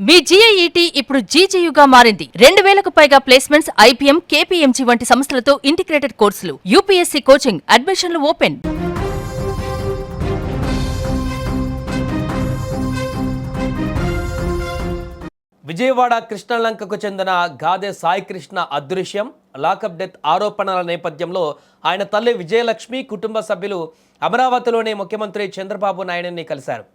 మీ జీఐఈటీ ఇప్పుడు జీజేయుగా మారింది. 2000కు పైగా ప్లేస్మెంట్స్, ఐపీఎం, కేపీఎంజీ వంటి సంస్థలతో ఇంటిగ్రేటెడ్ కోర్సులు. యూపీఎస్సీ కోచింగ్, అడ్మిషన్లు ఓపెన్. విజయవాడ కృష్ణలంకకు చెందిన గాదె సాయికృష్ణ అదృశ్యం, లాకప్ డెత్ ఆరోపణల నేపథ్యంలో ఆయన తల్లి విజయలక్ష్మి కుటుంబ సభ్యులు అమరావతిలోని ముఖ్యమంత్రి చంద్రబాబు నాయుడుని కలిశారు.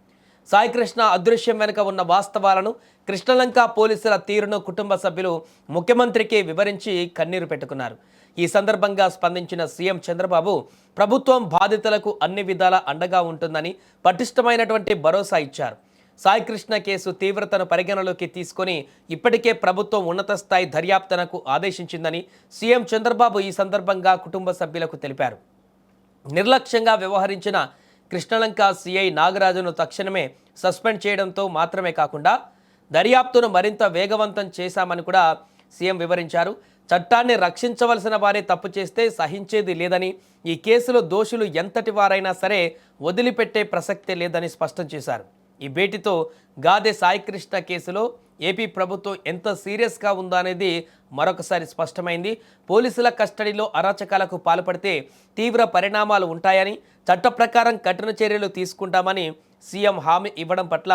సాయికృష్ణ అదృశ్యం వెనుక ఉన్న వాస్తవాలను, కృష్ణలంక పోలీసుల తీరును కుటుంబ సభ్యులు ముఖ్యమంత్రికి వివరించి కన్నీరు పెట్టుకున్నారు. ఈ సందర్భంగా స్పందించిన సీఎం చంద్రబాబు ప్రభుత్వం బాధితులకు అన్ని విధాల అండగా ఉంటుందని పటిష్టమైనటువంటి భరోసా ఇచ్చారు. సాయికృష్ణ కేసు తీవ్రతను పరిగణలోకి తీసుకొని ఇప్పటికే ప్రభుత్వం ఉన్నత స్థాయి దర్యాప్తునకు ఆదేశించిందని సీఎం చంద్రబాబు ఈ సందర్భంగా కుటుంబ సభ్యులకు తెలిపారు. నిర్లక్ష్యంగా వ్యవహరించిన కృష్ణలంక సీఐ నాగరాజును తక్షణమే సస్పెండ్ చేయడంతో మాత్రమే కాకుండా దర్యాప్తును మరింత వేగవంతం చేశామని కూడా సీఎం వివరించారు. చట్టాన్ని రక్షించవలసిన వారే తప్పు చేస్తే సహించేది లేదని, ఈ కేసులో దోషులు ఎంతటి వారైనా సరే వదిలిపెట్టే ప్రసక్తే లేదని స్పష్టం చేశారు. ఈ భేటీతో గాదె సాయికృష్ణ కేసులో ఏపీ ప్రభుత్వం ఎంత సీరియస్గా ఉందో అనేది మరొకసారి స్పష్టమైంది. పోలీసుల కస్టడీలో అరాచకాలకు పాల్పడితే తీవ్ర పరిణామాలు ఉంటాయని, చట్ట ప్రకారం కఠిన చర్యలు తీసుకుంటామని సీఎం హామీ ఇవ్వడం పట్ల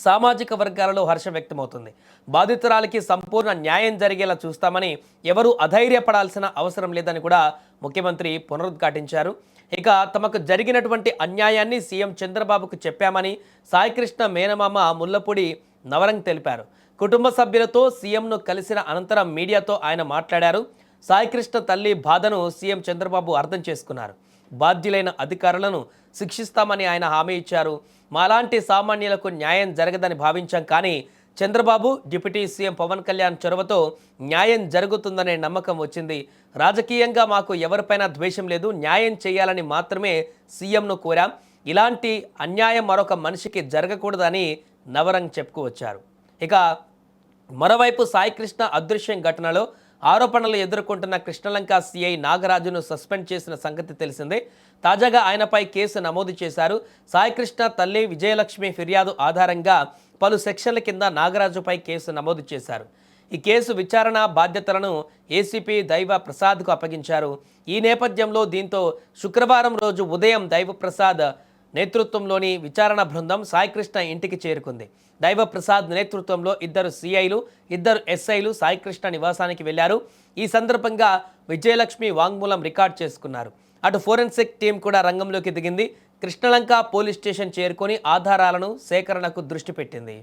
సామాజిక వర్గాలలో హర్షం వ్యక్తమవుతుంది. బాధితురాలికి సంపూర్ణ న్యాయం జరిగేలా చూస్తామని, ఎవరూ అధైర్యపడాల్సిన అవసరం లేదని కూడా ముఖ్యమంత్రి పునరుద్ఘాటించారు. ఇక తమకు జరిగినటువంటి అన్యాయాన్ని సీఎం చంద్రబాబుకు చెప్పామని సాయికృష్ణ మేనమామ ముల్లపూడి నవరంగ్ తెలిపారు. కుటుంబ సభ్యులతో సీఎంను కలిసిన అనంతరం మీడియాతో ఆయన మాట్లాడారు. సాయికృష్ణ తల్లి బాధను సీఎం చంద్రబాబు అర్థం చేసుకున్నారు. బాధ్యులైన అధికారులను శిక్షిస్తామని ఆయన హామీ ఇచ్చారు. మాలాంటి సామాన్యులకు న్యాయం జరగదని భావించాం, కానీ చంద్రబాబు, డిప్యూటీ సీఎం పవన్ కళ్యాణ్ చొరవతో న్యాయం జరుగుతుందనే నమ్మకం వచ్చింది. రాజకీయంగా మాకు ఎవరిపైనా ద్వేషం లేదు, న్యాయం చేయాలని మాత్రమే సీఎంను కోరాం. ఇలాంటి అన్యాయం మరొక మనిషికి జరగకూడదని నవరంగ్ చెప్పుకువచ్చారు. ఇక మరోవైపు సాయికృష్ణ అదృశ్యం ఘటనలో ఆరోపణలు ఎదుర్కొంటున్న కృష్ణలంక సీఐ నాగరాజును సస్పెండ్ చేసిన సంగతి తెలిసిందే. తాజాగా ఆయనపై కేసు నమోదు చేశారు. సాయికృష్ణ తల్లి విజయలక్ష్మి ఫిర్యాదు ఆధారంగా పలు సెక్షన్ల కింద నాగరాజుపై కేసు నమోదు చేశారు. ఈ కేసు విచారణ బాధ్యతలను ఏసీపీ దైవ ప్రసాద్కు అప్పగించారు. ఈ నేపథ్యంలో దీంతో శుక్రవారం రోజు ఉదయం దైవ ప్రసాద్ నేతృత్వంలోని విచారణ బృందం సాయికృష్ణ ఇంటికి చేరుకుంది. దైవ ప్రసాద్ నేతృత్వంలో 2 సిఐలు, 2 ఎస్ఐలు సాయికృష్ణ నివాసానికి వెళ్లారు. ఈ సందర్భంగా విజయలక్ష్మి వాంగ్మూలం రికార్డ్ చేసుకున్నారు. అటు ఫోరెన్సిక్ టీం కూడా రంగంలోకి దిగింది. కృష్ణలంక పోలీస్ స్టేషన్ చేరుకొని ఆధారాలను సేకరణకు దృష్టి పెట్టింది.